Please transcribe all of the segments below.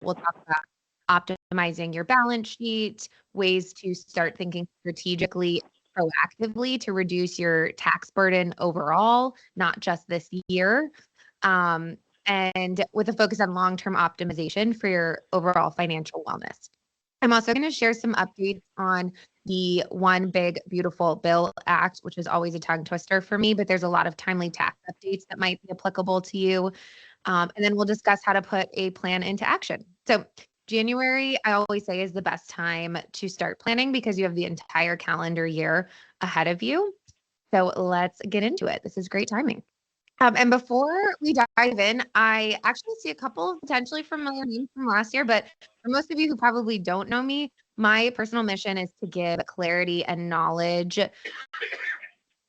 we'll talk about optimizing your balance sheet, ways to start thinking strategically, proactively to reduce your tax burden overall, not just this year. And with a focus on long-term optimization for your overall financial wellness. I'm also going to share some updates on the One Big Beautiful Bill Act, which is always a tongue twister for me, but there's a lot of timely tax updates that might be applicable to you. And then we'll discuss how to put a plan into action. So January, I always say, is the best time to start planning because you have the entire calendar year ahead of you. So let's get into it. This is great timing. And before we dive in, I actually see a couple of potentially familiar names from last year, but for most of you who probably don't know me, my personal mission is to give clarity and knowledge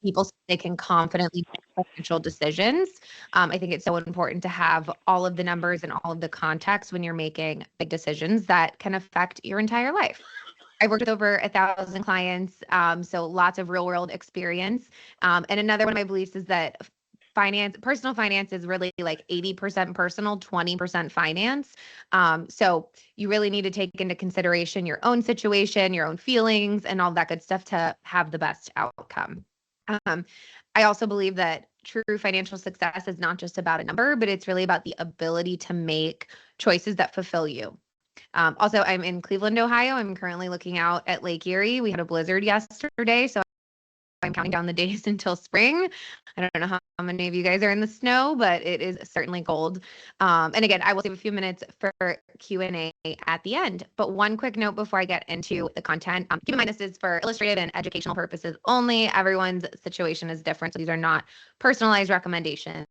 people so they can confidently make financial decisions. I think it's so important to have all of the numbers and all of the context when you're making big decisions that can affect your entire life. I've worked with over 1,000 clients, so lots of real world experience. And another one of my beliefs is that personal finance is really like 80% personal, 20% finance. So you really need to take into consideration your own situation, your own feelings, and all that good stuff to have the best outcome. I also believe that true financial success is not just about a number, but it's really about the ability to make choices that fulfill you. Also, I'm in Cleveland, Ohio. I'm currently looking out at Lake Erie. We had a blizzard yesterday, so I'm counting down the days until spring. I don't know how many of you guys are in the snow, but it is certainly cold. And again, I will save a few minutes for Q&A at the end. But one quick note before I get into the content. Keep in mind, this is for illustrative and educational purposes only. Everyone's situation is different, so these are not personalized recommendations.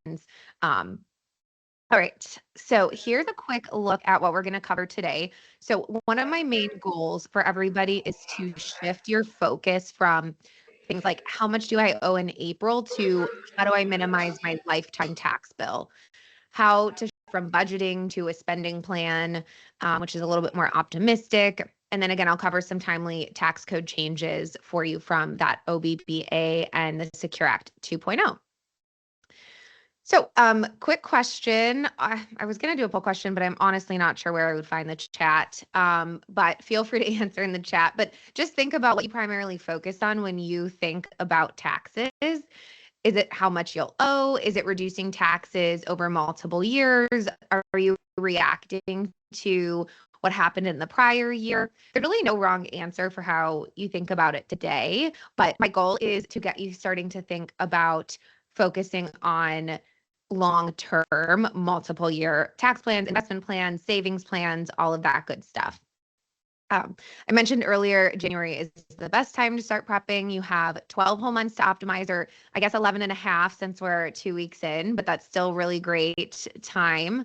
All right, so here's a quick look at what we're going to cover today. So one of my main goals for everybody is to shift your focus from things like how much do I owe in April to how do I minimize my lifetime tax bill? How to shift from budgeting to a spending plan, which is a little bit more optimistic. And then again, I'll cover some timely tax code changes for you from that OBBA and the Secure Act 2.0. So, quick question. I was going to do a poll question, but I'm honestly not sure where I would find the chat. But feel free to answer in the chat. But just think about what you primarily focus on when you think about taxes. Is it how much you'll owe? Is it reducing taxes over multiple years? Are you reacting to what happened in the prior year? There's really no wrong answer for how you think about it today. But my goal is to get you starting to think about focusing on long-term, multiple-year tax plans, investment plans, savings plans, all of that good stuff. I mentioned earlier, January is the best time to start prepping. You have 12 whole months to optimize, or I guess 11 and a half since we're 2 weeks in, but that's still really great time.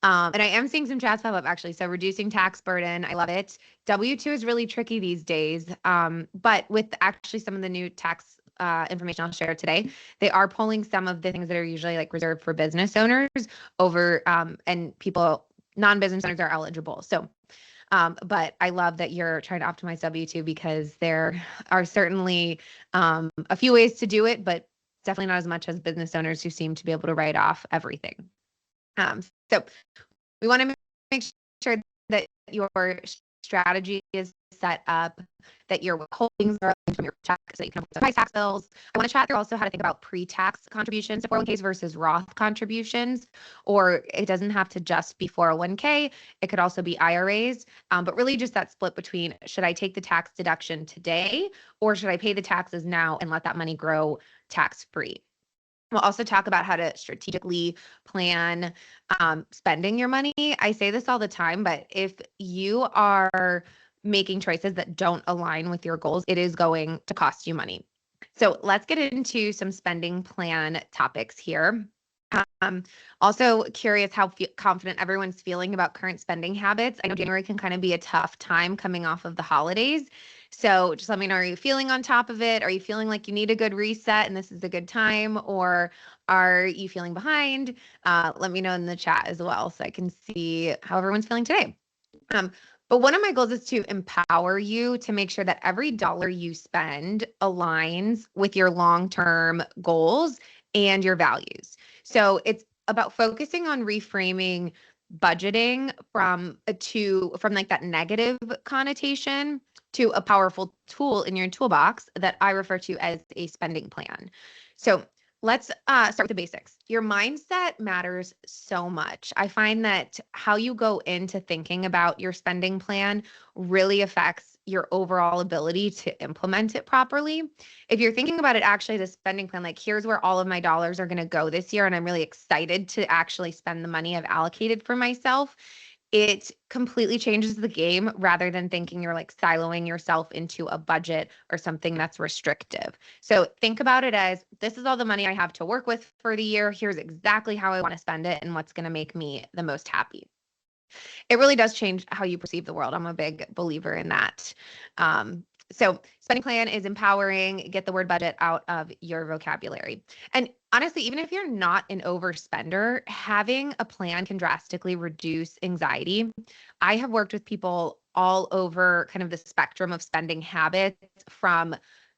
And I am seeing some chats pop up actually. So reducing tax burden, I love it. W-2 is really tricky these days. But with actually some of the new tax information I'll share today, they are pulling some of the things that are usually like reserved for business owners over, and people, non-business owners are eligible. So, but I love that you're trying to optimize W-2 because there are certainly a few ways to do it, but definitely not as much as business owners who seem to be able to write off everything. So we want to make sure that your strategy is set up, that your withholdings are from your check so that you can avoid tax bills. I want to chat through also how to think about pre-tax contributions to 401ks versus Roth contributions, or it doesn't have to just be 401k. It could also be IRAs, but really just that split between should I take the tax deduction today or should I pay the taxes now and let that money grow tax-free? We'll also talk about how to strategically plan spending your money. I say this all the time, but if you are making choices that don't align with your goals, it is going to cost you money. So let's get into some spending plan topics here. Also curious how confident everyone's feeling about current spending habits. I know January can kind of be a tough time coming off of the holidays. So just let me know, are you feeling on top of it? Are you feeling like you need a good reset and this is a good time? Or are you feeling behind? Let me know in the chat as well so I can see how everyone's feeling today. But one of my goals is to empower you to make sure that every dollar you spend aligns with your long-term goals and your values. So it's about focusing on reframing budgeting from like that negative connotation to a powerful tool in your toolbox that I refer to as a spending plan. So let's start with the basics. Your mindset matters so much. I find that how you go into thinking about your spending plan really affects your overall ability to implement it properly. If you're thinking about it actually as a spending plan, like here's where all of my dollars are going to go this year, and I'm really excited to actually spend the money I've allocated for myself, it completely changes the game rather than thinking you're like siloing yourself into a budget or something that's restrictive. So think about it as this is all the money I have to work with for the year. Here's exactly how I want to spend it and what's going to make me the most happy. It really does change how you perceive the world. I'm a big believer in that. So spending plan is empowering. Get the word budget out of your vocabulary. And honestly, even if you're not an overspender, having a plan can drastically reduce anxiety. I have worked with people all over kind of the spectrum of spending habits, from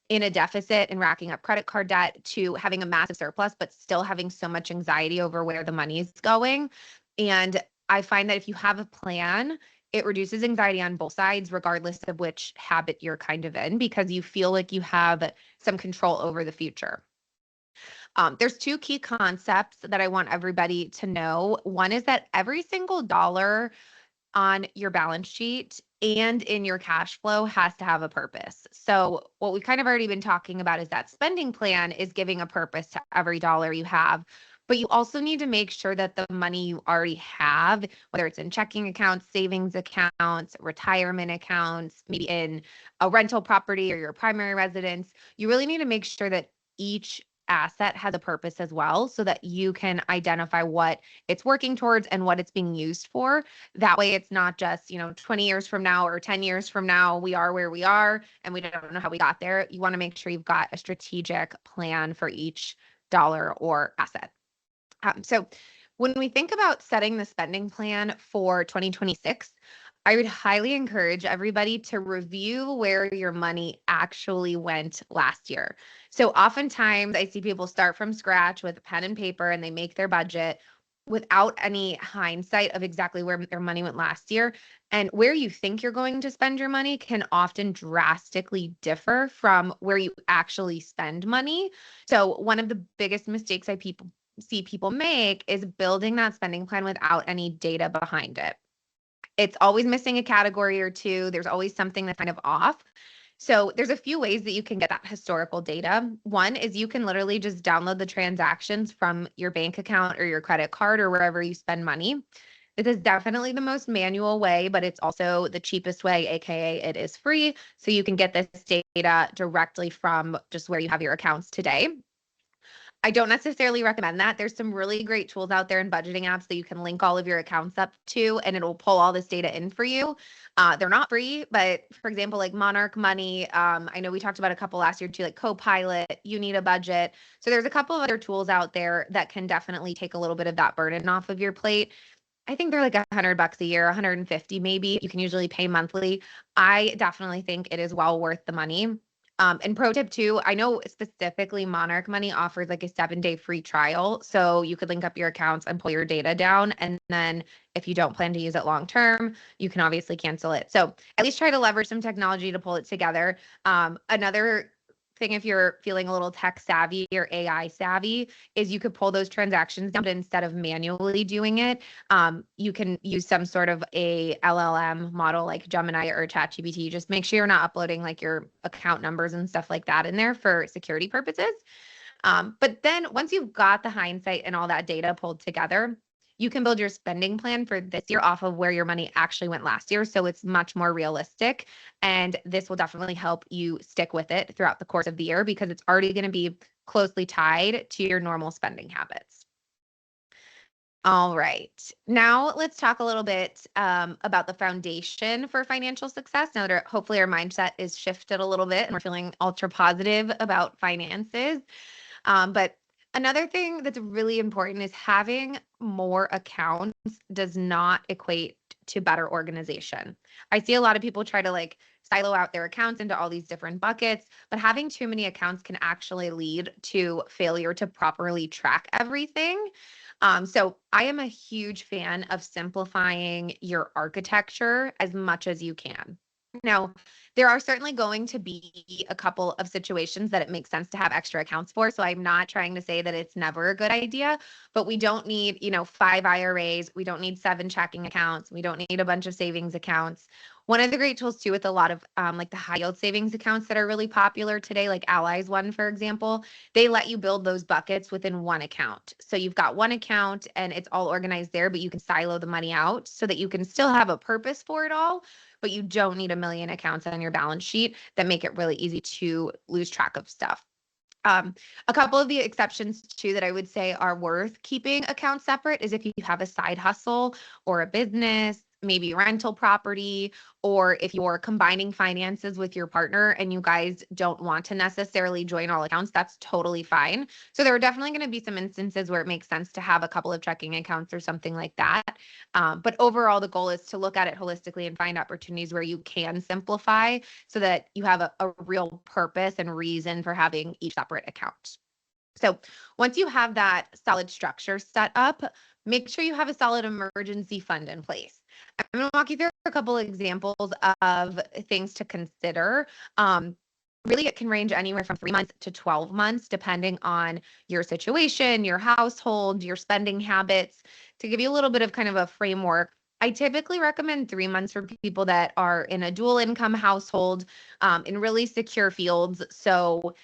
in a deficit and racking up credit card debt to having a massive surplus, but still having so much anxiety over where the money is going. And I find that if you have a plan, it reduces anxiety on both sides, regardless of which habit you're kind of in, because you feel like you have some control over the future. There's two key concepts that I want everybody to know. One is that every single dollar on your balance sheet and in your cash flow has to have a purpose. So what we've kind of already been talking about is that spending plan is giving a purpose to every dollar you have. But you also need to make sure that the money you already have, whether it's in checking accounts, savings accounts, retirement accounts, maybe in a rental property or your primary residence, you really need to make sure that each asset has a purpose as well, so that you can identify what it's working towards and what it's being used for. That way it's not just, 20 years from now or 10 years from now, we are where we are and we don't know how we got there. You want to make sure you've got a strategic plan for each dollar or asset. So when we think about setting the spending plan for 2026, I would highly encourage everybody to review where your money actually went last year. So oftentimes I see people start from scratch with a pen and paper and they make their budget without any hindsight of exactly where their money went last year. And where you think you're going to spend your money can often drastically differ from where you actually spend money. So one of the biggest mistakes I see people make is building that spending plan without any data behind it. It's always missing a category or two. There's always something that's kind of off. So there's a few ways that you can get that historical data. One is you can literally just download the transactions from your bank account or your credit card or wherever you spend money. This is definitely the most manual way, but it's also the cheapest way, aka it is free. So you can get this data directly from just where you have your accounts today. I don't necessarily recommend that. There's some really great tools out there and budgeting apps that you can link all of your accounts up to, and it'll pull all this data in for you. They're not free, but for example, like Monarch Money, I know we talked about a couple last year too, like Copilot, You Need a Budget. So there's a couple of other tools out there that can definitely take a little bit of that burden off of your plate. I think they're like $100 a year, 150 maybe. You can usually pay monthly. I definitely think it is well worth the money. And pro tip too, I know specifically Monarch Money offers like a 7-day free trial. So you could link up your accounts and pull your data down. And then if you don't plan to use it long term, you can obviously cancel it. So at least try to leverage some technology to pull it together. Another thing, if you're feeling a little tech savvy or AI savvy, is you could pull those transactions down, but instead of manually doing it, you can use some sort of a LLM model like Gemini or ChatGPT. Just make sure you're not uploading like your account numbers and stuff like that in there for security purposes. But then once you've got the hindsight and all that data pulled together, you can build your spending plan for this year off of where your money actually went last year. So it's much more realistic. And this will definitely help you stick with it throughout the course of the year because it's already going to be closely tied to your normal spending habits. All right. Now let's talk a little bit about the foundation for financial success. Now that hopefully our mindset is shifted a little bit and we're feeling ultra positive about finances. But another thing that's really important is having more accounts does not equate to better organization. I see a lot of people try to like silo out their accounts into all these different buckets, but having too many accounts can actually lead to failure to properly track everything. So I am a huge fan of simplifying your architecture as much as you can. Now, there are certainly going to be a couple of situations that it makes sense to have extra accounts for. So I'm not trying to say that it's never a good idea, but we don't need, 5 IRAs. We don't need 7 checking accounts. We don't need a bunch of savings accounts. One of the great tools too, with a lot of like the high yield savings accounts that are really popular today, like Ally's one, for example, they let you build those buckets within one account. So you've got one account and it's all organized there, but you can silo the money out so that you can still have a purpose for it all, but you don't need a million accounts on your balance sheet that make it really easy to lose track of stuff. Um, a couple of the exceptions too that I would say are worth keeping accounts separate is if you have a side hustle or a business, maybe rental property, or if you're combining finances with your partner and you guys don't want to necessarily join all accounts, that's totally fine. So there are definitely going to be some instances where it makes sense to have a couple of checking accounts or something like that. But overall, the goal is to look at it holistically and find opportunities where you can simplify so that you have a real purpose and reason for having each separate account. So once you have that solid structure set up, make sure you have a solid emergency fund in place. I'm going to walk you through a couple of examples of things to consider. Really, it can range anywhere from 3 months to 12 months, depending on your situation, your household, your spending habits. To give you a little bit of kind of a framework, I typically recommend 3 months for people that are in a dual income household, in really secure fields. So,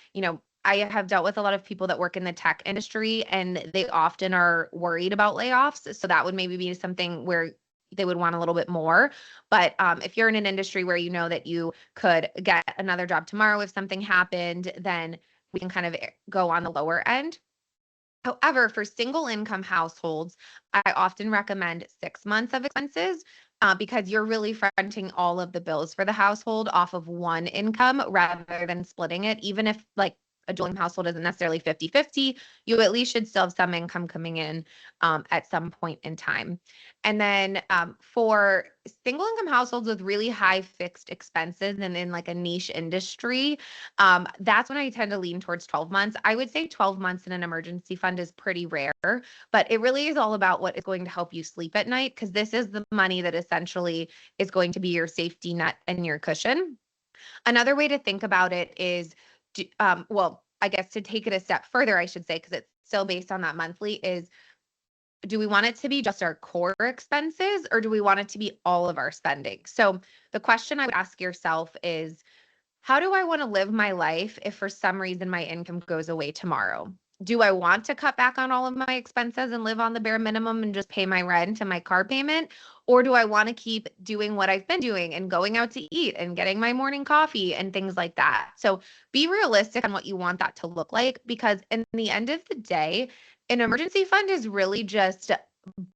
I have dealt with a lot of people that work in the tech industry and they often are worried about layoffs. So that would maybe be something where they would want a little bit more. But if you're in an industry where you know that you could get another job tomorrow if something happened, then we can kind of go on the lower end. However, for single income households, I often recommend 6 months of expenses because you're really fronting all of the bills for the household off of one income rather than splitting it. Even if like a dual income household isn't necessarily 50-50, you at least should still have some income coming in at some point in time. And then for single income households with really high fixed expenses and in like a niche industry, that's when I tend to lean towards 12 months. I would say 12 months in an emergency fund is pretty rare, but it really is all about what is going to help you sleep at night because this is the money that essentially is going to be your safety net and your cushion. Another way to think about it is, well, I guess to take it a step further, I should say, because it's still based on that monthly, is do we want it to be just our core expenses or do we want it to be all of our spending? So the question I would ask yourself is, how do I want to live my life if for some reason my income goes away tomorrow? Do I want to cut back on all of my expenses and live on the bare minimum and just pay my rent and my car payment? Or do I want to keep doing what I've been doing and going out to eat and getting my morning coffee and things like that? So be realistic on what you want that to look like because in the end of the day, an emergency fund is really just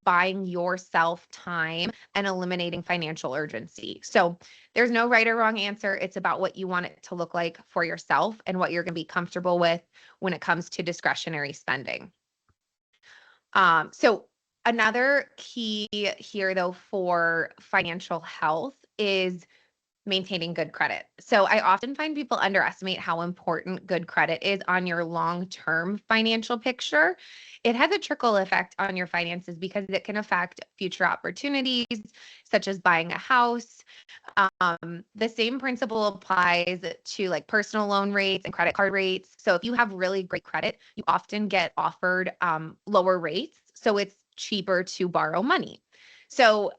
buying yourself time and eliminating financial urgency. So there's no right or wrong answer. It's about what you want it to look like for yourself and what you're going to be comfortable with when it comes to discretionary spending. So another key here, though, for financial health is maintaining good credit. So I often find people underestimate how important good credit is on your long-term financial picture. It has a trickle effect on your finances because it can affect future opportunities, such as buying a house. The same principle applies to like personal loan rates and credit card rates. So if you have really great credit, you often get offered lower rates. So it's cheaper to borrow money. So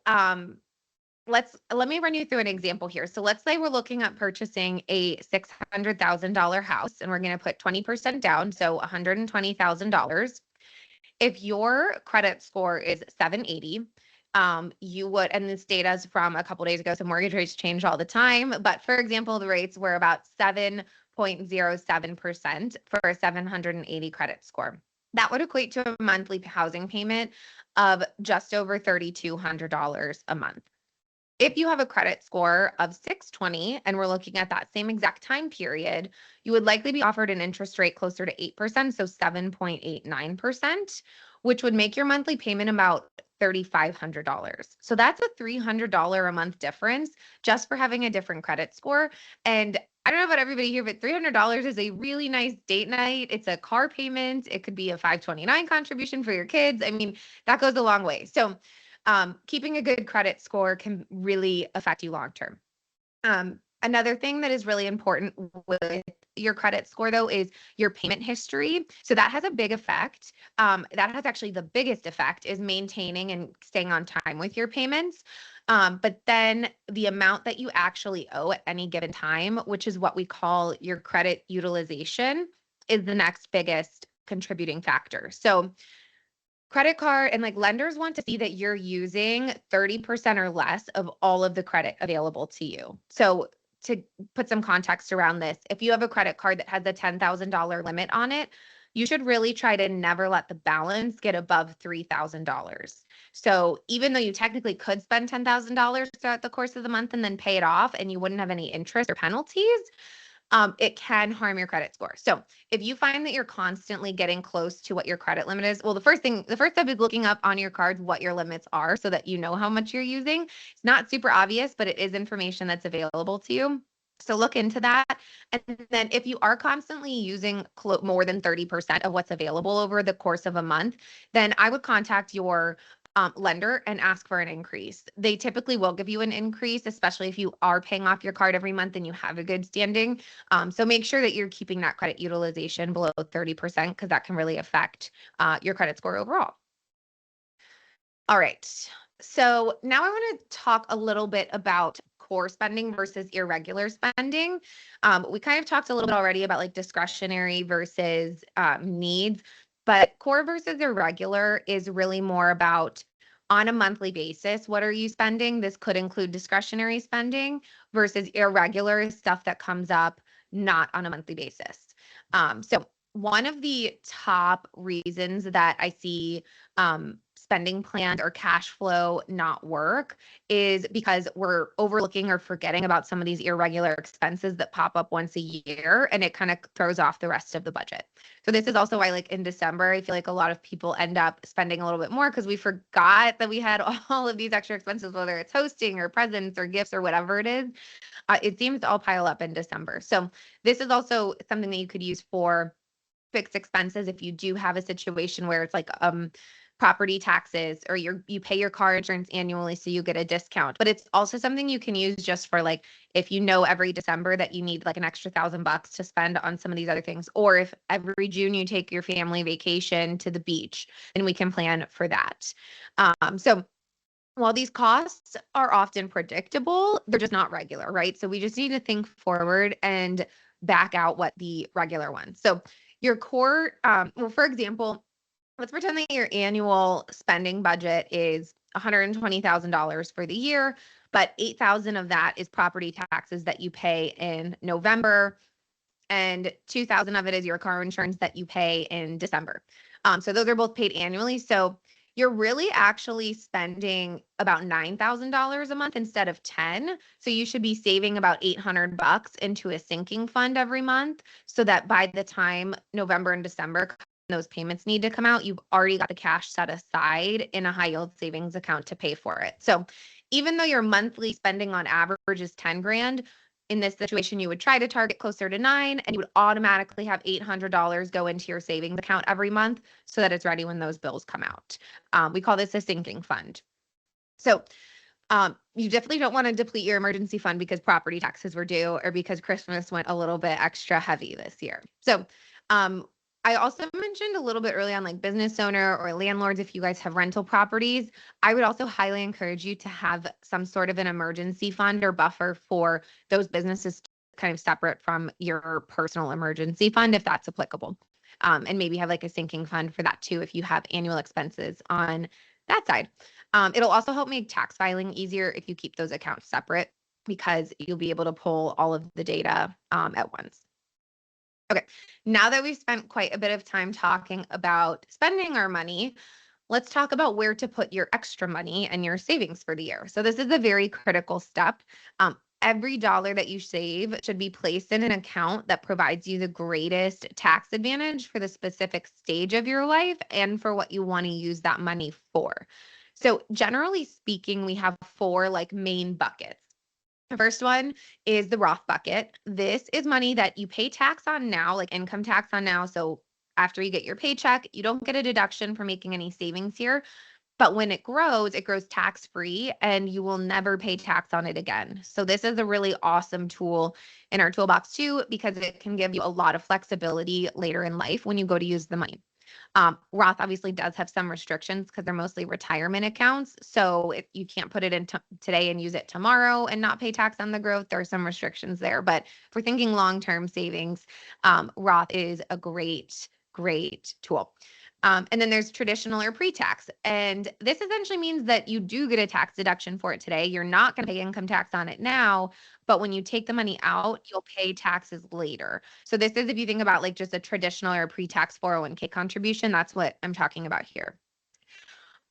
let me run you through an example here. So let's say we're looking at purchasing a $600,000 house and we're going to put 20% down, so $120,000. If your credit score is 780, you would, and this data is from a couple days ago, so mortgage rates change all the time. But for example, the rates were about 7.07% for a 780 credit score. That would equate to a monthly housing payment of just over $3,200 a month. If you have a credit score of 620 and we're looking at that same exact time period, you would likely be offered an interest rate closer to 8%, so 7.89%, which would make your monthly payment about $3,500. So that's a $300 a month difference just for having a different credit score. And I don't know about everybody here, but $300 is a really nice date night. It's a car payment. It could be a 529 contribution for your kids. I mean, that goes a long way. So keeping a good credit score can really affect you long term. Another thing that is really important with your credit score, though, is your payment history. So that has a big effect. That has actually the biggest effect is maintaining and staying on time with your payments. But then the amount that you actually owe at any given time, which is what we call your credit utilization, is the next biggest contributing factor. So credit card and like lenders want to see that you're using 30% or less of all of the credit available to you. So to put some context around this, if you have a credit card that has a $10,000 limit on it, you should really try to never let the balance get above $3,000. So even though you technically could spend $10,000 throughout the course of the month and then pay it off and you wouldn't have any interest or penalties, it can harm your credit score. So if you find that you're constantly getting close to what your credit limit is, well, the first step is looking up on your cards what your limits are so that you know how much you're using. It's not super obvious, but it is information that's available to you. So look into that. And then if you are constantly using more than 30% of what's available over the course of a month, then I would contact your lender and ask for an increase. They typically will give you an increase, especially if you are paying off your card every month and you have a good standing. So make sure that you're keeping that credit utilization below 30% because that can really affect your credit score overall. All right. So now I want to talk a little bit about core spending versus irregular spending. We kind of talked a little bit already about like discretionary versus needs, but core versus irregular is really more about on a monthly basis. What are you spending? This could include discretionary spending versus irregular stuff that comes up not on a monthly basis. So one of the top reasons that I see spending plans or cash flow not work is because we're overlooking or forgetting about some of these irregular expenses that pop up once a year, and it kind of throws off the rest of the budget. So this is also why like in December, I feel like a lot of people end up spending a little bit more because we forgot that we had all of these extra expenses, whether it's hosting or presents or gifts or whatever it is. It seems to all pile up in December. So this is also something that you could use for fixed expenses if you do have a situation where it's like property taxes or you pay your car insurance annually so you get a discount. But it's also something you can use just for like if you know every December that you need like an extra $1,000 to spend on some of these other things, or if every June you take your family vacation to the beach, then we can plan for that. So while these costs are often predictable, they're just not regular, right? So we just need to think forward and back out what the regular ones. So your core, well, for example, let's pretend that your annual spending budget is $120,000 for the year, but 8,000 of that is property taxes that you pay in November, and 2,000 of it is your car insurance that you pay in December. So those are both paid annually. So you're really actually spending about $9,000 a month instead of 10. So you should be saving about $800 into a sinking fund every month so that by the time November and December those payments need to come out, you've already got the cash set aside in a high yield savings account to pay for it. So even though your monthly spending on average is 10 grand, in this situation, you would try to target closer to 9 and you would automatically have $800 go into your savings account every month so that it's ready when those bills come out. We call this a sinking fund. So you definitely don't want to deplete your emergency fund because property taxes were due or because Christmas went a little bit extra heavy this year. So I also mentioned a little bit early on, like business owner or landlords, if you guys have rental properties, I would also highly encourage you to have some sort of an emergency fund or buffer for those businesses kind of separate from your personal emergency fund, if that's applicable. And maybe have like a sinking fund for that too, if you have annual expenses on that side. It'll also help make tax filing easier if you keep those accounts separate because you'll be able to pull all of the data at once. Okay, now that we've spent quite a bit of time talking about spending our money, let's talk about where to put your extra money and your savings for the year. So this is a very critical step. Every dollar that you save should be placed in an account that provides you the greatest tax advantage for the specific stage of your life and for what you want to use that money for. So generally speaking, we have four like main buckets. First one is the Roth bucket. This is money that you pay tax on now, like income tax on now. So after you get your paycheck, you don't get a deduction for making any savings here. But when it grows tax free and you will never pay tax on it again. So this is a really awesome tool in our toolbox too, because it can give you a lot of flexibility later in life when you go to use the money. Roth obviously does have some restrictions because they're mostly retirement accounts. So if you can't put it in today and use it tomorrow and not pay tax on the growth, there are some restrictions there. But if we're thinking long-term savings, Roth is a great tool. And then there's traditional or pre-tax. And this essentially means that you do get a tax deduction for it today. You're not going to pay income tax on it now, but when you take the money out, you'll pay taxes later. So this is if you think about like just a traditional or pre-tax 401k contribution, that's what I'm talking about here.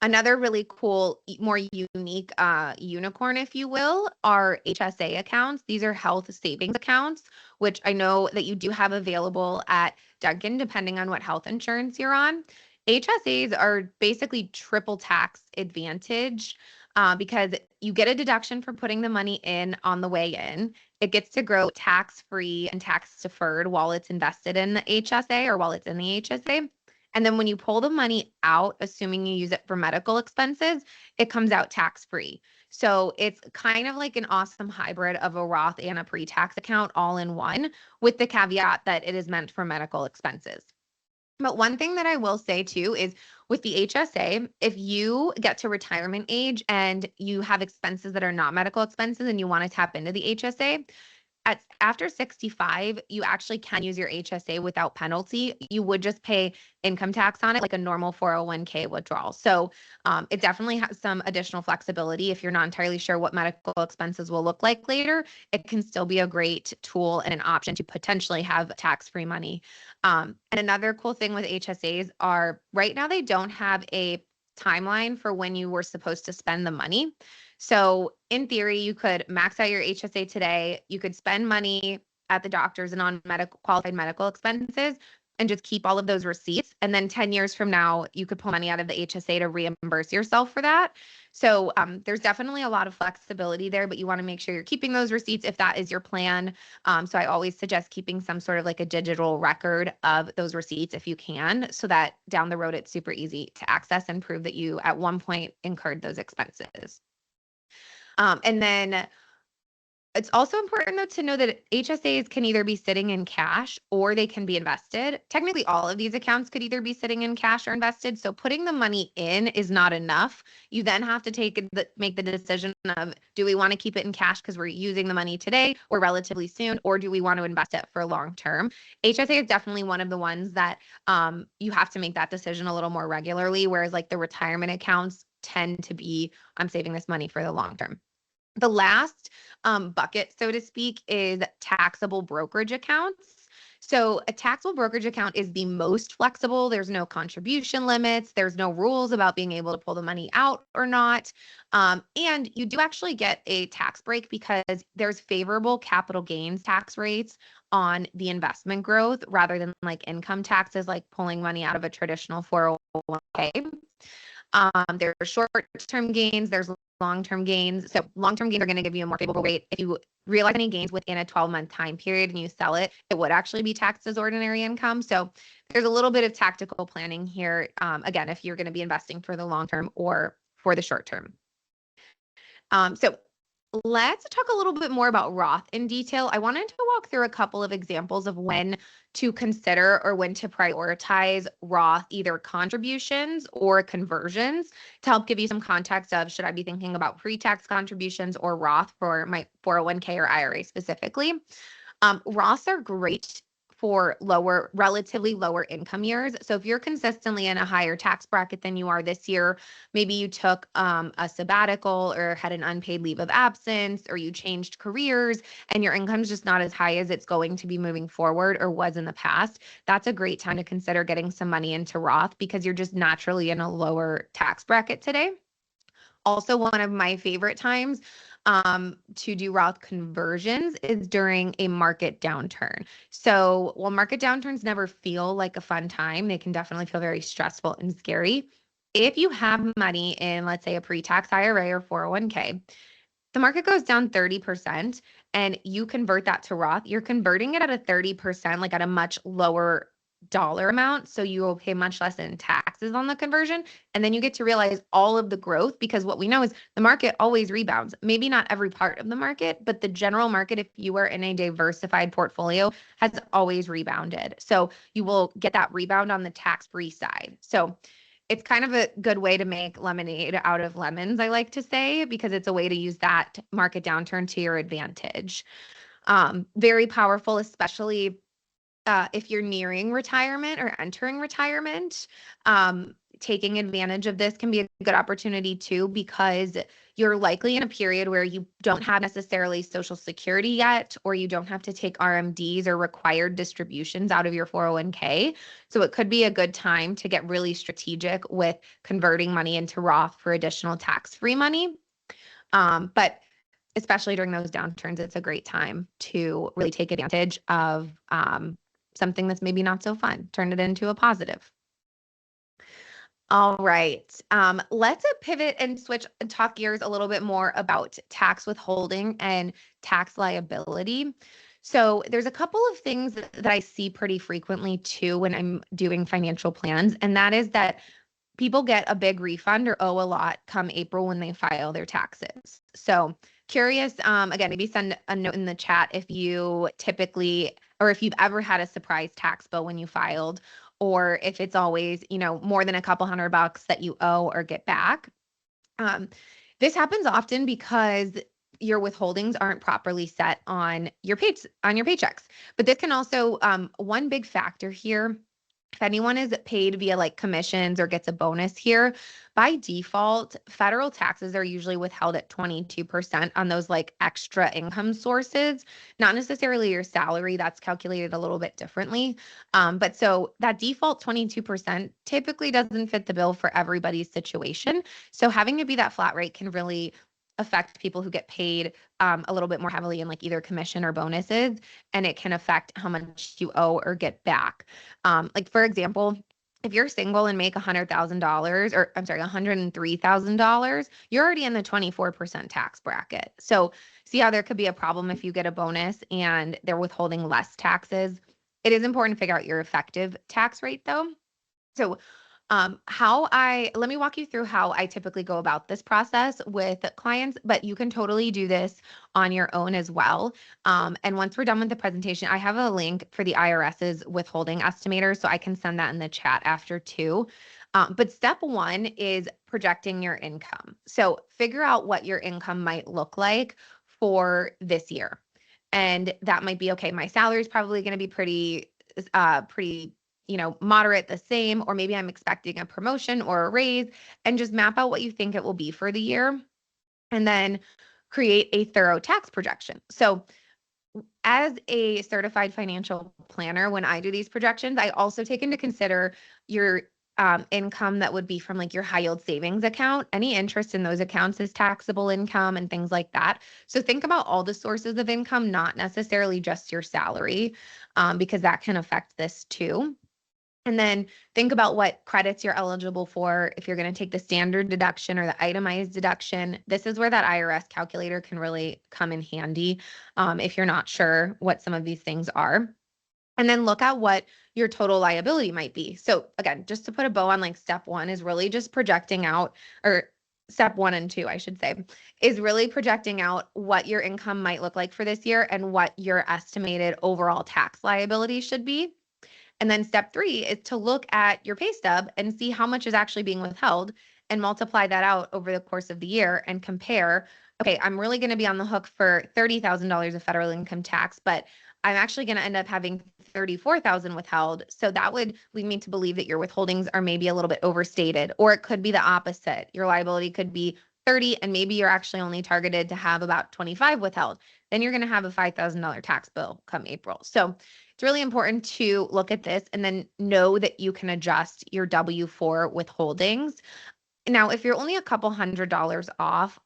Another really cool, more unique unicorn, if you will, are HSA accounts. These are health savings accounts, which I know that you do have available at Duncan, depending on what health insurance you're on. HSAs are basically triple tax advantage because you get a deduction for putting the money in on the way in. It gets to grow tax-free and tax-deferred while it's invested in the HSA or while it's in the HSA. And then when you pull the money out, assuming you use it for medical expenses, it comes out tax-free. So it's kind of like an awesome hybrid of a Roth and a pre-tax account all in one, with the caveat that it is meant for medical expenses. But one thing that I will say too is with the HSA, if you get to retirement age and you have expenses that are not medical expenses and you want to tap into the HSA, after 65, you actually can use your HSA without penalty. You would just pay income tax on it like a normal 401k withdrawal. So it definitely has some additional flexibility. If you're not entirely sure what medical expenses will look like later, it can still be a great tool and an option to potentially have tax-free money. And another cool thing with HSAs are right now they don't have a timeline for when you were supposed to spend the money. So in theory, you could max out your HSA today. You could spend money at the doctors and on qualified medical expenses and just keep all of those receipts. And then 10 years from now, you could pull money out of the HSA to reimburse yourself for that. So there's definitely a lot of flexibility there, but you want to make sure you're keeping those receipts if that is your plan. So I always suggest keeping some sort of like a digital record of those receipts if you can, so that down the road, it's super easy to access and prove that you at one point incurred those expenses. And then it's also important though to know that HSAs can either be sitting in cash or they can be invested. Technically, all of these accounts could either be sitting in cash or invested. So putting the money in is not enough. You then have to make the decision of, do we want to keep it in cash because we're using the money today or relatively soon, or do we want to invest it for long term? HSA is definitely one of the ones that you have to make that decision a little more regularly, whereas like the retirement accounts tend to be, I'm saving this money for the long term. The last bucket, so to speak, is taxable brokerage accounts. So a taxable brokerage account is the most flexible. There's no contribution limits. There's no rules about being able to pull the money out or not. And you do actually get a tax break because there's favorable capital gains tax rates on the investment growth rather than like income taxes, like pulling money out of a traditional 401k. There's short-term gains, there's long-term gains. So long-term gains are going to give you a more favorable rate. If you realize any gains within a 12-month time period and you sell it, it would actually be taxed as ordinary income. So there's a little bit of tactical planning here, again, if you're going to be investing for the long term or for the short term. So let's talk a little bit more about Roth in detail. I wanted to walk through a couple of examples of when to consider or when to prioritize Roth, either contributions or conversions, to help give you some context of, should I be thinking about pre-tax contributions or Roth for my 401k or IRA specifically. Roths are great for relatively lower income years. So if you're consistently in a higher tax bracket than you are this year, maybe you took a sabbatical or had an unpaid leave of absence, or you changed careers and your income's just not as high as it's going to be moving forward or was in the past, that's a great time to consider getting some money into Roth because you're just naturally in a lower tax bracket today. Also, one of my favorite times to do Roth conversions is during a market downturn. So while market downturns never feel like a fun time, they can definitely feel very stressful and scary. If you have money in, let's say, a pre-tax IRA or 401k, the market goes down 30% and you convert that to Roth, you're converting it at a 30%, like at a much lower dollar amount. So you will pay much less in taxes on the conversion. And then you get to realize all of the growth, because what we know is the market always rebounds. Maybe not every part of the market, but the general market, if you are in a diversified portfolio, has always rebounded. So you will get that rebound on the tax-free side. So it's kind of a good way to make lemonade out of lemons, I like to say, because it's a way to use that market downturn to your advantage. Very powerful, especially if you're nearing retirement or entering retirement. Taking advantage of this can be a good opportunity too, because you're likely in a period where you don't have necessarily Social Security yet, or you don't have to take RMDs or required distributions out of your 401k. So it could be a good time to get really strategic with converting money into Roth for additional tax-free money. But especially during those downturns, it's a great time to really take advantage of something that's maybe not so fun, turn it into a positive. All right. Let's pivot and switch and talk gears a little bit more about tax withholding and tax liability. So there's a couple of things that I see pretty frequently too when I'm doing financial plans, and that is that people get a big refund or owe a lot come April when they file their taxes. So curious, again, maybe send a note in the chat if you typically, or if you've ever had a surprise tax bill when you filed, or if it's always, more than a couple $100 that you owe or get back. This happens often because your withholdings aren't properly set on your paychecks. But this can also, one big factor here, if anyone is paid via like commissions or gets a bonus here, by default, federal taxes are usually withheld at 22% on those like extra income sources, not necessarily your salary. That's calculated a little bit differently. But so that default 22% typically doesn't fit the bill for everybody's situation. So having to be that flat rate can really affect people who get paid a little bit more heavily in like either commission or bonuses, and it can affect how much you owe or get back. Like for example, if you're single and make $100,000, or I'm sorry, $103,000, you're already in the 24% tax bracket. So see how there could be a problem if you get a bonus and they're withholding less taxes. It is important to figure out your effective tax rate though. So let me walk you through how I typically go about this process with clients, but you can totally do this on your own as well. And once we're done with the presentation, I have a link for the IRS's withholding estimator, so I can send that in the chat after too. But step one is projecting your income. So figure out what your income might look like for this year. And that might be, okay, my salary is probably going to be pretty moderate the same, or maybe I'm expecting a promotion or a raise, and just map out what you think it will be for the year. And then create a thorough tax projection. So as a certified financial planner, when I do these projections, I also take into consider your income that would be from like your high yield savings account. Any interest in those accounts is taxable income and things like that. So think about all the sources of income, not necessarily just your salary, because that can affect this too. And then think about what credits you're eligible for if you're going to take the standard deduction or the itemized deduction. This is where that IRS calculator can really come in handy if you're not sure what some of these things are. And then look at what your total liability might be. So again, just to put a bow on like step one is really just projecting out, or step 1 and 2, I should say, is really projecting out what your income might look like for this year and what your estimated overall tax liability should be. And then step 3 is to look at your pay stub and see how much is actually being withheld and multiply that out over the course of the year and compare, okay, I'm really going to be on the hook for $30,000 of federal income tax, but I'm actually going to end up having $34,000 withheld. So that would lead me to believe that your withholdings are maybe a little bit overstated, or it could be the opposite. Your liability could be 30 and maybe you're actually only targeted to have about 25 withheld. Then you're going to have a $5,000 tax bill come April. So it's really important to look at this and then know that you can adjust your W-4 withholdings. Now, if you're only a couple $100 off,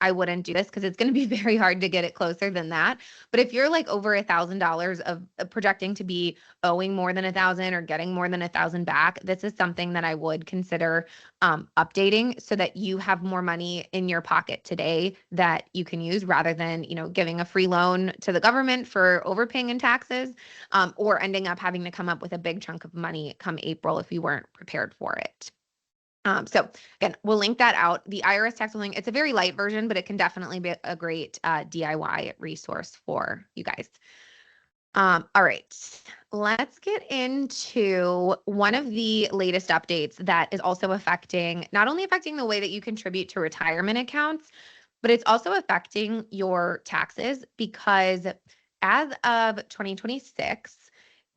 I wouldn't do this because it's going to be very hard to get it closer than that. But if you're like over $1,000 of projecting to be owing more than 1,000 or getting more than 1,000 back, this is something that I would consider updating so that you have more money in your pocket today that you can use rather than, giving a free loan to the government for overpaying in taxes, or ending up having to come up with a big chunk of money come April if you weren't prepared for it. So again, we'll link that out. The IRS tax link, it's a very light version, but it can definitely be a great DIY resource for you guys. All right, let's get into one of the latest updates that is also not only affecting the way that you contribute to retirement accounts, but it's also affecting your taxes because as of 2026,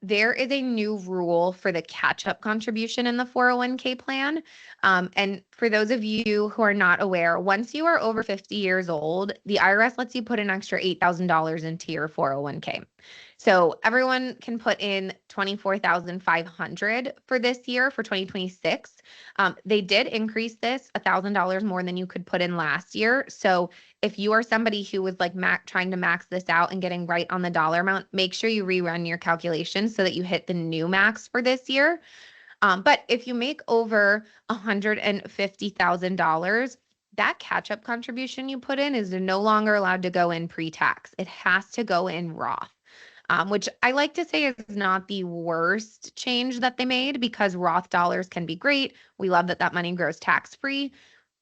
there is a new rule for the catch-up contribution in the 401k plan. And for those of you who are not aware, once you are over 50 years old, the IRS lets you put an extra $8,000 into your 401k. So everyone can put in $24,500 for this year for 2026. They did increase this $1,000 more than you could put in last year. So if you are somebody who was like trying to max this out and getting right on the dollar amount, make sure you rerun your calculations so that you hit the new max for this year. But if you make over $150,000, that catch-up contribution you put in is no longer allowed to go in pre-tax. It has to go in Roth. Which I like to say is not the worst change that they made because Roth dollars can be great. We love that money grows tax-free.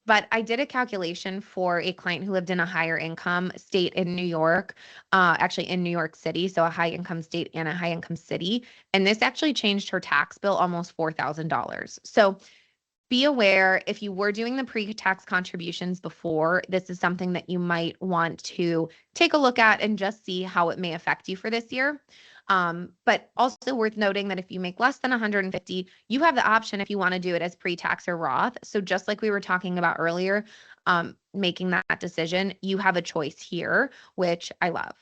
But I did a calculation for a client who lived in a higher income state in New York, actually in New York City, so a high income state and a high income city. And this actually changed her tax bill almost $4,000. So be aware if you were doing the pre-tax contributions before, this is something that you might want to take a look at and just see how it may affect you for this year. But also worth noting that if you make less than 150, you have the option if you want to do it as pre-tax or Roth. So just like we were talking about earlier, making that decision, you have a choice here, which I love.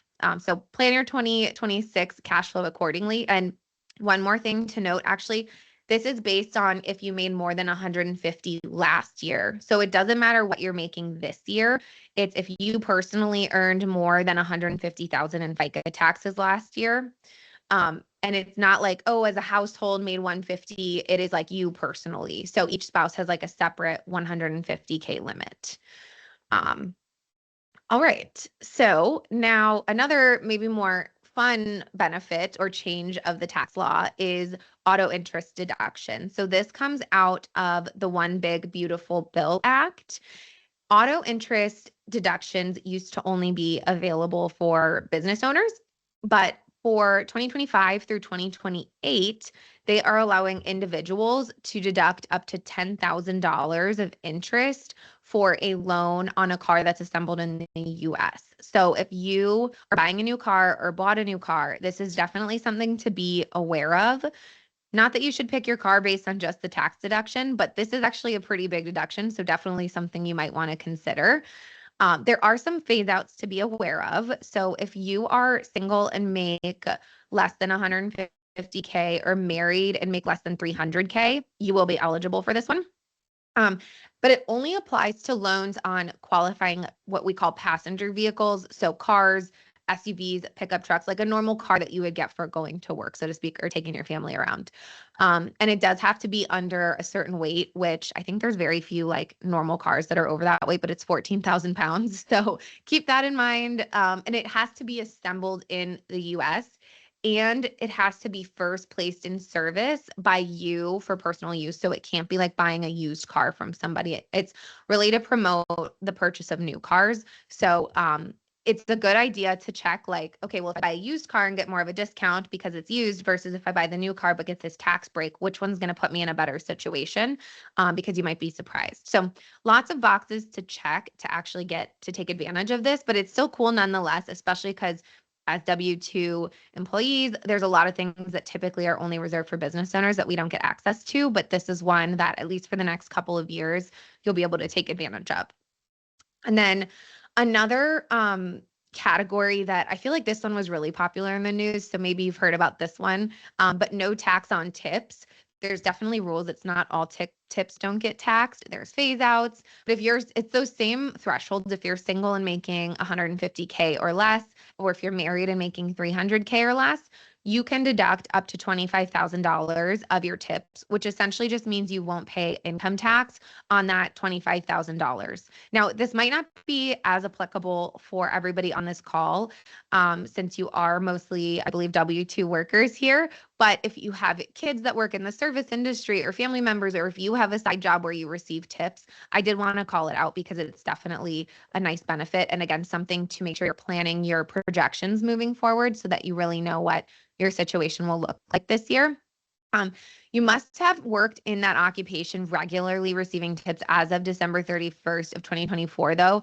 So plan your 2026 cash flow accordingly. And one more thing to note, actually, this is based on if you made more than 150 last year. So it doesn't matter what you're making this year. It's if you personally earned more than 150,000 in FICA taxes last year. And it's not like, oh, as a household made 150, it is like you personally. So each spouse has like a separate 150K limit. All right. So now another maybe more fun benefit or change of the tax law is auto interest deduction. So this comes out of the One Big Beautiful Bill Act. Auto interest deductions used to only be available for business owners, but for 2025 through 2028, they are allowing individuals to deduct up to $10,000 of interest for a loan on a car that's assembled in the US. So if you are buying a new car or bought a new car, this is definitely something to be aware of. Not that you should pick your car based on just the tax deduction, but this is actually a pretty big deduction, so definitely something you might want to consider. There are some phase outs to be aware of. So if you are single and make less than 150K or married and make less than 300K, you will be eligible for this one. But it only applies to loans on qualifying what we call passenger vehicles. So cars, SUVs, pickup trucks, like a normal car that you would get for going to work, so to speak, or taking your family around. And it does have to be under a certain weight, which I think there's very few like normal cars that are over that weight, but it's 14,000 pounds. So keep that in mind. And it has to be assembled in the US. And it has to be first placed in service by you for personal use. So it can't be like buying a used car from somebody. It's really to promote the purchase of new cars. So it's a good idea to check like, okay, well, if I buy a used car and get more of a discount because it's used versus if I buy the new car but get this tax break, which one's going to put me in a better situation? Because you might be surprised. So lots of boxes to check to actually get to take advantage of this, but it's still cool nonetheless, especially because as W-2 employees, there's a lot of things that typically are only reserved for business owners that we don't get access to, but this is one that at least for the next couple of years, you'll be able to take advantage of. And then another category that I feel like this one was really popular in the news, so maybe you've heard about this one, but no tax on tips. There's definitely rules. It's not all tips don't get taxed. There's phase outs. But it's those same thresholds. If you're single and making 150K or less, or if you're married and making 300K or less, you can deduct up to $25,000 of your tips, which essentially just means you won't pay income tax on that $25,000. Now, this might not be as applicable for everybody on this call, since you are mostly, I believe, W-2 workers here. But if you have kids that work in the service industry or family members, or if you have a side job where you receive tips, I did want to call it out because it's definitely a nice benefit. And again, something to make sure you're planning your projections moving forward so that you really know what your situation will look like this year. You must have worked in that occupation regularly receiving tips as of December 31st of 2024, though.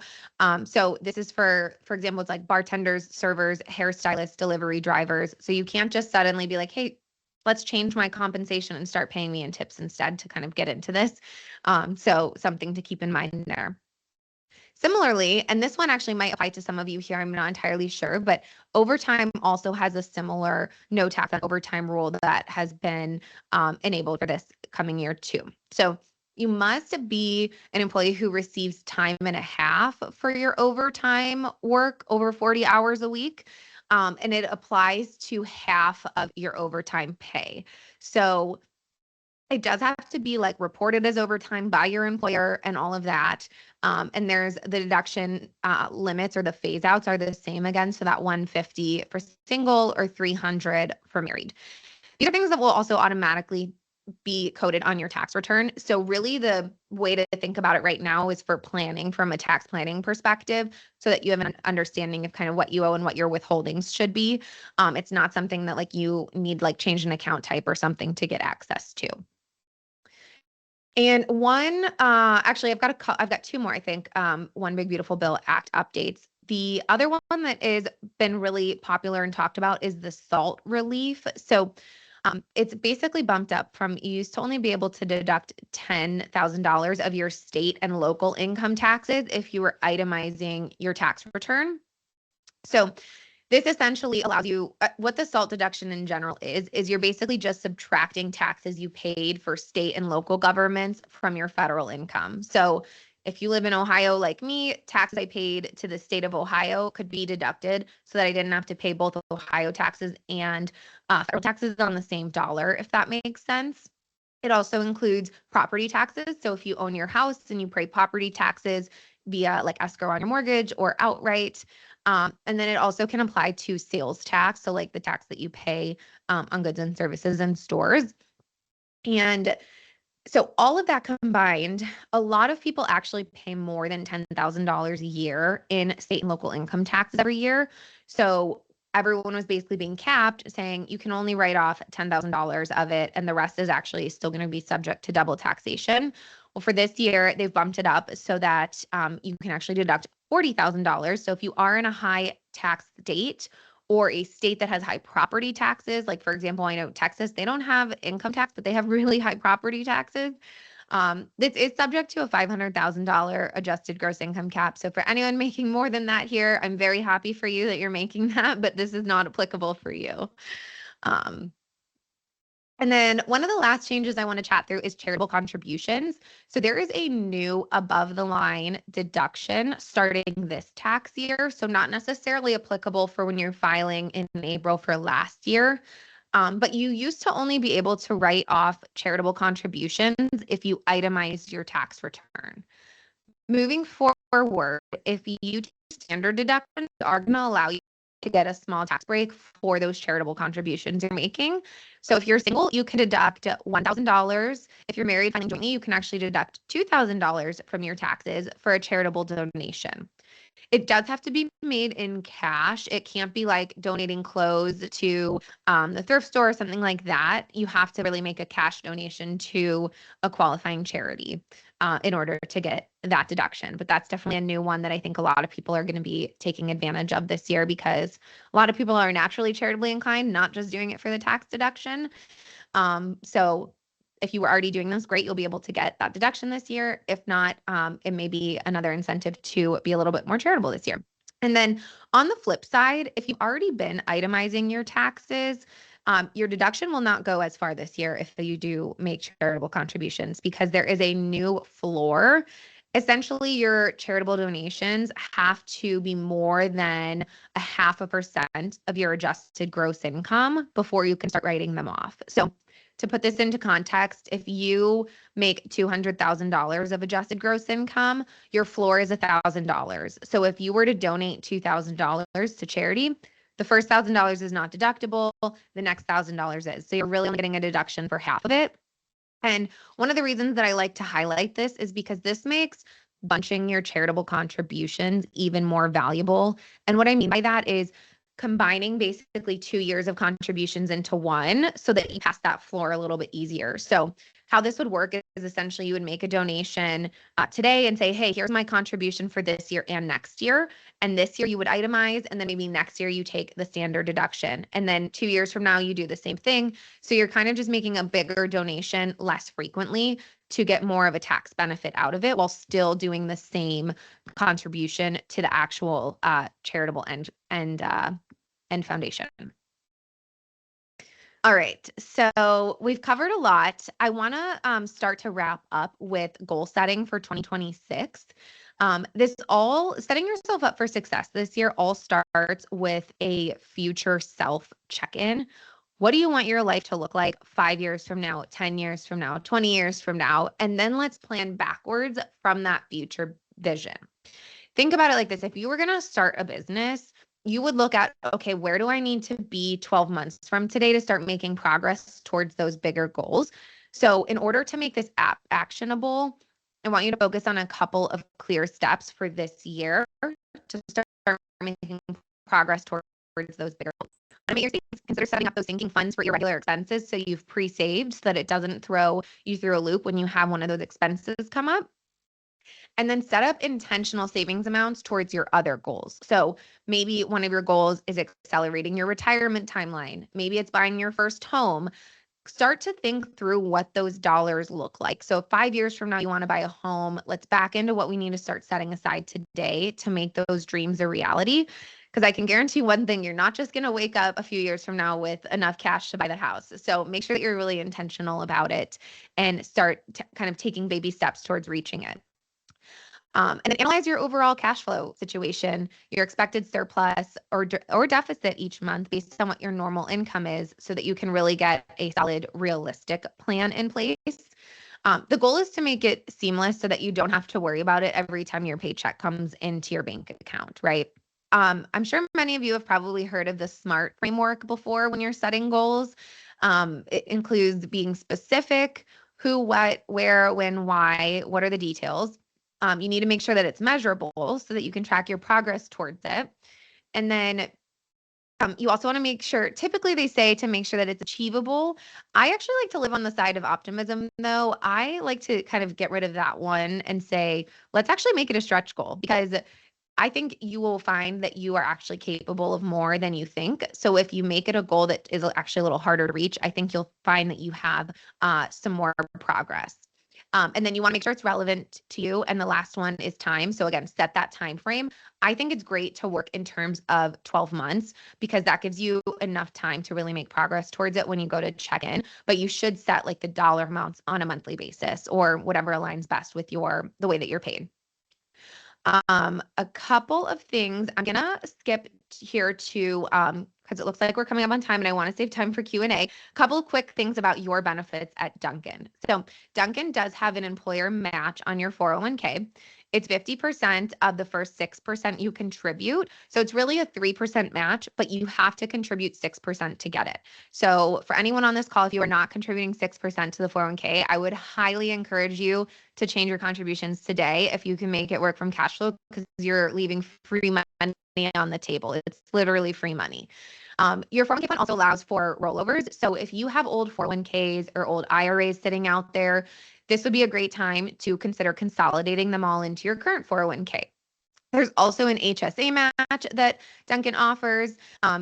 So this is for example, it's like bartenders, servers, hairstylists, delivery drivers. So you can't just suddenly be like, hey, let's change my compensation and start paying me in tips instead to kind of get into this. So something to keep in mind there. Similarly, and this one actually might apply to some of you here, I'm not entirely sure, but overtime also has a similar no tax on overtime rule that has been enabled for this coming year too. So you must be an employee who receives time and a half for your overtime work over 40 hours a week. And it applies to half of your overtime pay. So it does have to be like reported as overtime by your employer and all of that. And there's the deduction limits or the phase outs are the same again. So that 150 for single or 300 for married. These are things that will also automatically be coded on your tax return. So really the way to think about it right now is for planning from a tax planning perspective so that you have an understanding of kind of what you owe and what your withholdings should be. It's not something that like you need like change an account type or something to get access to. And one, actually, I've got two more, I think. One Big Beautiful Bill Act updates. The other one that has been really popular and talked about is the SALT relief. So it's basically bumped up from you used to only be able to deduct $10,000 of your state and local income taxes if you were itemizing your tax return. So this essentially allows you, what the SALT deduction in general is you're basically just subtracting taxes you paid for state and local governments from your federal income. So if you live in Ohio like me, taxes I paid to the state of Ohio could be deducted so that I didn't have to pay both Ohio taxes and federal taxes on the same dollar, if that makes sense. It also includes property taxes. So if you own your house and you pay property taxes via like escrow on your mortgage or outright, and then it also can apply to sales tax. So like the tax that you pay on goods and services in stores. And so all of that combined, a lot of people actually pay more than $10,000 a year in state and local income taxes every year. So everyone was basically being capped, saying you can only write off $10,000 of it, and the rest is actually still going to be subject to double taxation. Well, for this year, they've bumped it up so that you can actually deduct $40,000. So if you are in a high tax state or a state that has high property taxes, like for example, I know Texas, they don't have income tax, but they have really high property taxes. It's subject to a $500,000 adjusted gross income cap. So for anyone making more than that here, I'm very happy for you that you're making that, but this is not applicable for you. And then one of the last changes I want to chat through is charitable contributions. So there is a new above the line deduction starting this tax year. So not necessarily applicable for when you're filing in April for last year. But you used to only be able to write off charitable contributions if you itemized your tax return. Moving forward, if you take standard deductions, they are going to allow you to get a small tax break for those charitable contributions you're making. So if you're single, you can deduct $1,000. If you're married filing jointly, you can actually deduct $2,000 from your taxes for a charitable donation. It does have to be made in cash. It can't be like donating clothes to the thrift store or something like that. You have to really make a cash donation to a qualifying charity in order to get that deduction. But that's definitely a new one that I think a lot of people are going to be taking advantage of this year because a lot of people are naturally charitably inclined, not just doing it for the tax deduction. So if you were already doing this, great, you'll be able to get that deduction this year. If not, it may be another incentive to be a little bit more charitable this year. And then on the flip side, if you've already been itemizing your taxes, Your deduction will not go as far this year if you do make charitable contributions because there is a new floor. Essentially, your charitable donations have to be more than 0.5% of your adjusted gross income before you can start writing them off. So to put this into context, if you make $200,000 of adjusted gross income, your floor is $1,000. So if you were to donate $2,000 to charity, the first $1,000 is not deductible. The next $1,000 is. So you're really only getting a deduction for half of it. And one of the reasons that I like to highlight this is because this makes bunching your charitable contributions even more valuable. And what I mean by that is combining basically 2 years of contributions into one so that you pass that floor a little bit easier. So how this would work is essentially you would make a donation today and say, hey, here's my contribution for this year and next year. And this year you would itemize, and then maybe next year you take the standard deduction. And then 2 years from now, you do the same thing. So you're kind of just making a bigger donation less frequently to get more of a tax benefit out of it while still doing the same contribution to the actual charitable and foundation. All right, so we've covered a lot. I want to start to wrap up with goal setting for 2026. Setting yourself up for success this year all starts with a future self check-in. What do you want your life to look like 5 years from now, 10 years from now, 20 years from now? And then let's plan backwards from that future vision. Think about it like this. If you were going to start a business, you would look at, okay, where do I need to be 12 months from today to start making progress towards those bigger goals? So in order to make this app actionable, I want you to focus on a couple of clear steps for this year to start making progress towards those bigger goals. Consider setting up those sinking funds for irregular expenses so you've pre-saved so that it doesn't throw you through a loop when you have one of those expenses come up. And then set up intentional savings amounts towards your other goals. So maybe one of your goals is accelerating your retirement timeline. Maybe it's buying your first home. Start to think through what those dollars look like. So 5 years from now, you want to buy a home. Let's back into what we need to start setting aside today to make those dreams a reality. Because I can guarantee one thing, you're not just going to wake up a few years from now with enough cash to buy the house. So make sure that you're really intentional about it and start kind of taking baby steps towards reaching it. And then analyze your overall cash flow situation, your expected surplus or deficit each month based on what your normal income is so that you can really get a solid, realistic plan in place. The goal is to make it seamless so that you don't have to worry about it every time your paycheck comes into your bank account, right? I'm sure many of you have probably heard of the SMART framework before when you're setting goals. It includes being specific, who, what, where, when, why, what are the details. You need to make sure that it's measurable so that you can track your progress towards it. And then you also want to make sure, typically they say to make sure that it's achievable. I actually like to live on the side of optimism, though. I like to kind of get rid of that one and say, let's actually make it a stretch goal because I think you will find that you are actually capable of more than you think. So if you make it a goal that is actually a little harder to reach, I think you'll find that you have some more progress. And then you want to make sure it's relevant to you. And the last one is time. So again, set that time frame. I think it's great to work in terms of 12 months because that gives you enough time to really make progress towards it when you go to check in. But you should set like the dollar amounts on a monthly basis or whatever aligns best with the way that you're paid. A couple of things I'm gonna skip here to because it looks like we're coming up on time and I want to save time for Q&A. A couple of quick things about your benefits at Duncan. So Duncan does have an employer match on your 401k. It's 50% of the first 6% you contribute. So it's really a 3% match, but you have to contribute 6% to get it. So for anyone on this call, if you are not contributing 6% to the 401k, I would highly encourage you to change your contributions today if you can make it work from cash flow because you're leaving free money on the table. It's literally free money. Your 401k fund also allows for rollovers. So if you have old 401ks or old IRAs sitting out there, this would be a great time to consider consolidating them all into your current 401k. There's also an HSA match that Duncan offers.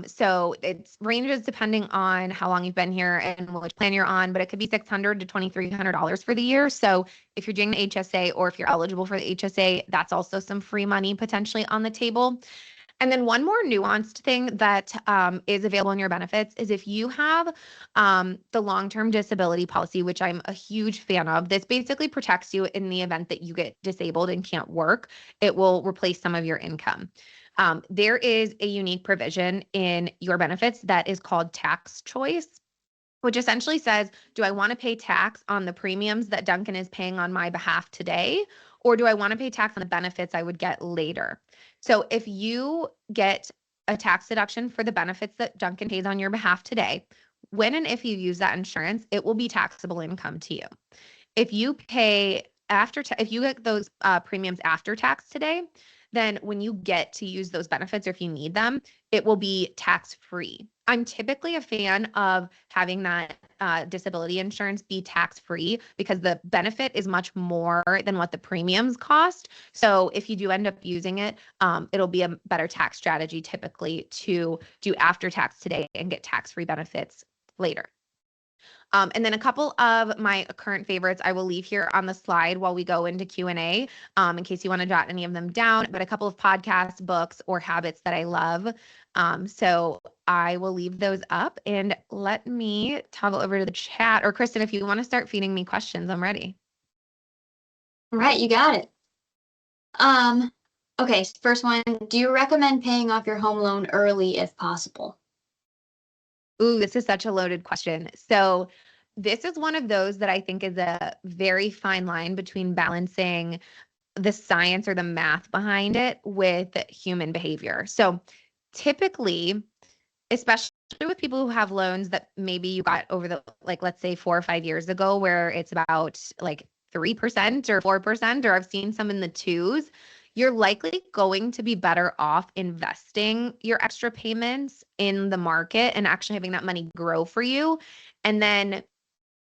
So it ranges depending on how long you've been here and which plan you're on, but it could be $600 to $2,300 for the year. So if you're doing the HSA or if you're eligible for the HSA, that's also some free money potentially on the table. And then one more nuanced thing that is available in your benefits is if you have the long-term disability policy, which I'm a huge fan of, this basically protects you in the event that you get disabled and can't work. It will replace some of your income. There is a unique provision in your benefits that is called tax choice, which essentially says, do I want to pay tax on the premiums that Duncan is paying on my behalf today, or do I want to pay tax on the benefits I would get later? So if you get a tax deduction for the benefits that Duncan pays on your behalf today, when and if you use that insurance, it will be taxable income to you. If you pay if you get those premiums after tax today, then when you get to use those benefits or if you need them, it will be tax-free. I'm typically a fan of having that disability insurance be tax-free because the benefit is much more than what the premiums cost. So if you do end up using it, it'll be a better tax strategy typically to do after tax today and get tax-free benefits later. And then a couple of my current favorites I will leave here on the slide while we go into Q&A in case you want to jot any of them down, but a couple of podcasts, books, or habits that I love. So I will leave those up and let me toggle over to the chat. Or Kristen, if you want to start feeding me questions, I'm ready. All right, you got it. Okay, first one, do you recommend paying off your home loan early if possible? Ooh, this is such a loaded question. So this is one of those that I think is a very fine line between balancing the science or the math behind it with human behavior. So typically, especially with people who have loans that maybe you got over the, like, let's say 4 or 5 years ago, where it's about like 3% or 4%, or I've seen some in the twos, you're likely going to be better off investing your extra payments in the market and actually having that money grow for you. And then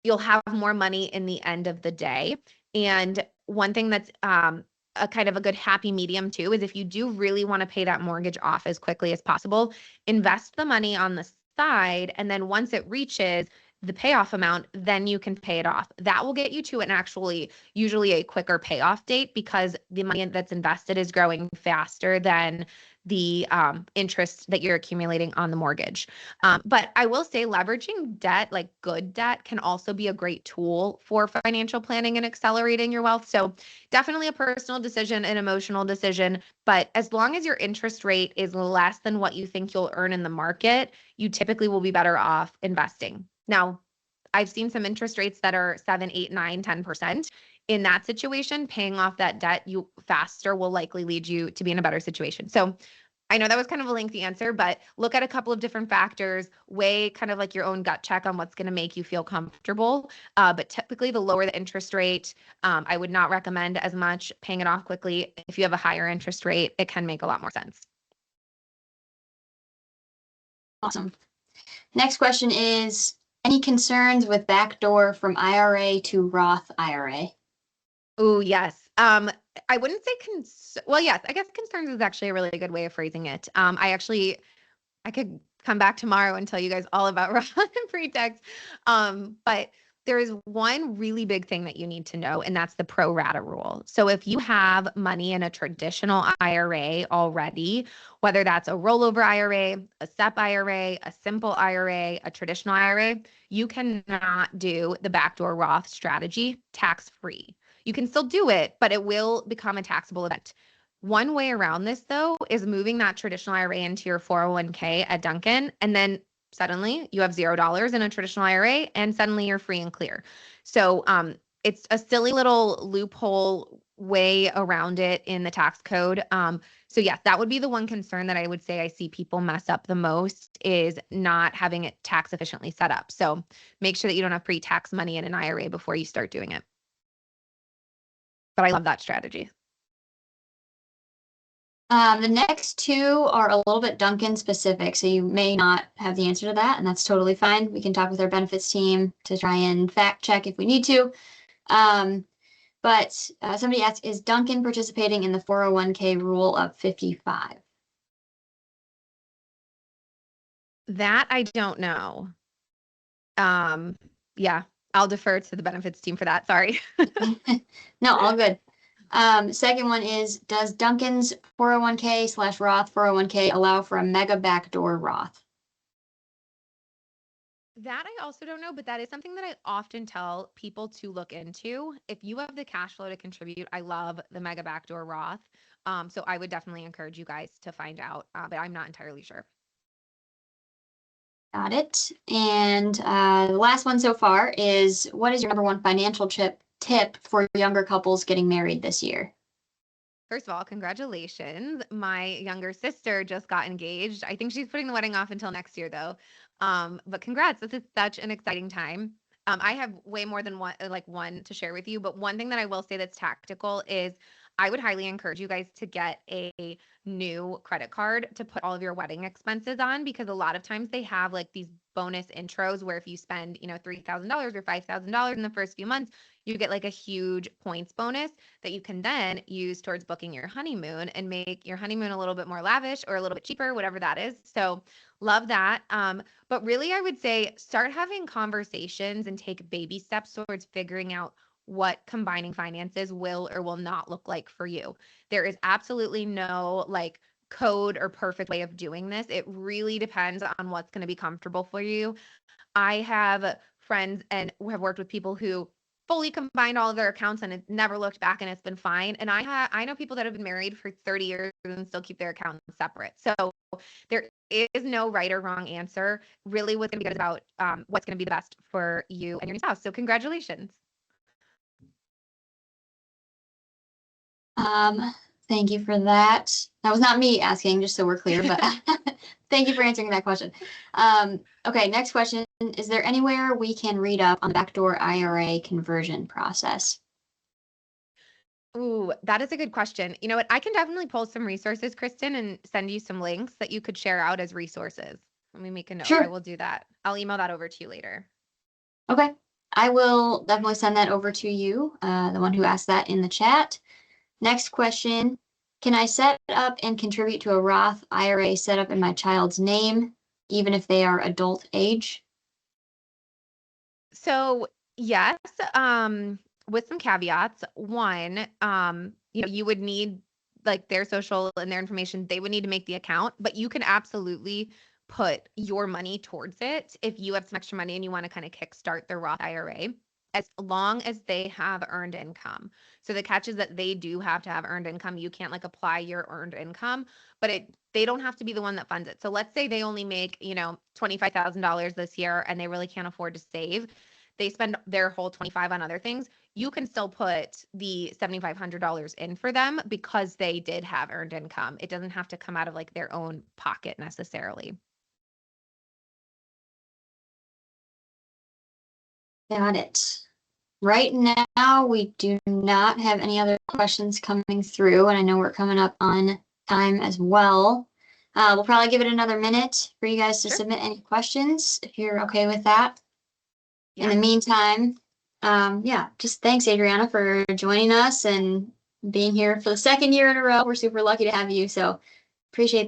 you'll have more money in the end of the day. And one thing that's a kind of a good happy medium too is if you do really want to pay that mortgage off as quickly as possible, invest the money on the side. And then once it reaches the payoff amount, then you can pay it off. That will get you to an actually usually a quicker payoff date because the money that's invested is growing faster than the interest that you're accumulating on the mortgage. But I will say leveraging debt, like good debt, can also be a great tool for financial planning and accelerating your wealth. So definitely a personal decision, an emotional decision. But as long as your interest rate is less than what you think you'll earn in the market, you typically will be better off investing. Now, I've seen some interest rates that are 7, 8, 9, 10%. In that situation, paying off that debt you faster will likely lead you to be in a better situation. So I know that was kind of a lengthy answer, but look at a couple of different factors, weigh kind of like your own gut check on what's going to make you feel comfortable. But typically, the lower the interest rate, I would not recommend as much paying it off quickly. If you have a higher interest rate, it can make a lot more sense. Awesome. Next question is, any concerns with backdoor from IRA to Roth IRA? Oh, yes. I wouldn't say well, yes, I guess concerns is actually a really good way of phrasing it. I could come back tomorrow and tell you guys all about Roth and pre-tax. But there is one really big thing that you need to know, and that's the pro rata rule. So if you have money in a traditional IRA already, whether that's a rollover IRA, a SEP IRA, a simple IRA, a traditional IRA, you cannot do the backdoor Roth strategy tax-free. You can still do it, but it will become a taxable event. One way around this, though, is moving that traditional IRA into your 401k at Duncan, and then suddenly you have $0 in a traditional IRA, and suddenly you're free and clear. So it's a silly little loophole way around it in the tax code. So yes, that would be the one concern that I would say I see people mess up the most is not having it tax efficiently set up. So make sure that you don't have pre-tax money in an IRA before you start doing it. But I love that strategy. The next two are a little bit Duncan specific, so you may not have the answer to that, and that's totally fine. We can talk with our benefits team to try and fact check if we need to. But somebody asked, is Duncan participating in the 401k rule of 55? That I don't know. Yeah, I'll defer to the benefits team for that. Sorry. No, all good. Second one is, does Duncan's 401k/Roth 401k allow for a mega backdoor Roth? That I also don't know, but that is something that I often tell people to look into. If you have the cash flow to contribute, I love the mega backdoor Roth. So I would definitely encourage you guys to find out, but I'm not entirely sure. Got it. And the last one so far is, what is your number one financial tip for younger couples getting married this year? First of all, congratulations. My younger sister just got engaged. I think she's putting the wedding off until next year, though. But congrats. This is such an exciting time. I have way more than one to share with you, but one thing that I will say that's tactical is I would highly encourage you guys to get a new credit card to put all of your wedding expenses on, because a lot of times they have like these bonus intros where if you spend, $3,000 or $5,000 in the first few months, you get like a huge points bonus that you can then use towards booking your honeymoon and make your honeymoon a little bit more lavish or a little bit cheaper, whatever that is. So love that. But really, I would say start having conversations and take baby steps towards figuring out what combining finances will or will not look like for you. There is absolutely no like code or perfect way of doing this. It really depends on what's going to be comfortable for you. I have friends and have worked with people who fully combined all of their accounts and it never looked back and it's been fine. And I know people that have been married for 30 years and still keep their accounts separate. So there is no right or wrong answer. Really, what's going to be good is about what's going to be the best for you and your spouse. So congratulations. Thank you for that. That was not me asking, just so we're clear, but thank you for answering that question. Okay, next question. Is there anywhere we can read up on the backdoor IRA conversion process? Ooh, that is a good question. You know what? I can definitely pull some resources, Kristen, and send you some links that you could share out as resources. Let me make a note. I Sure. will do that. I'll email that over to you later. Okay. I will definitely send that over to you, the one who asked that in the chat. Next question. Can I set up and contribute to a Roth IRA set up in my child's name, even if they are adult age? So yes, with some caveats. One, you would need like their social and their information. They would need to make the account, but you can absolutely put your money towards it if you have some extra money and you want to kind of kickstart their Roth IRA, as long as they have earned income. So the catch is that they do have to have earned income. You can't like apply your earned income, but they don't have to be the one that funds it. So let's say they only make, $25,000 this year and they really can't afford to save. They spend their whole 25 on other things. You can still put the $7,500 in for them because they did have earned income. It doesn't have to come out of like their own pocket necessarily. Got it. Right now, we do not have any other questions coming through, and I know we're coming up on time as well. We'll probably give it another minute for you guys to Sure. submit any questions, if you're okay with that. Yeah. In the meantime, just thanks, Adrianna, for joining us and being here for the second year in a row. We're super lucky to have you, so appreciate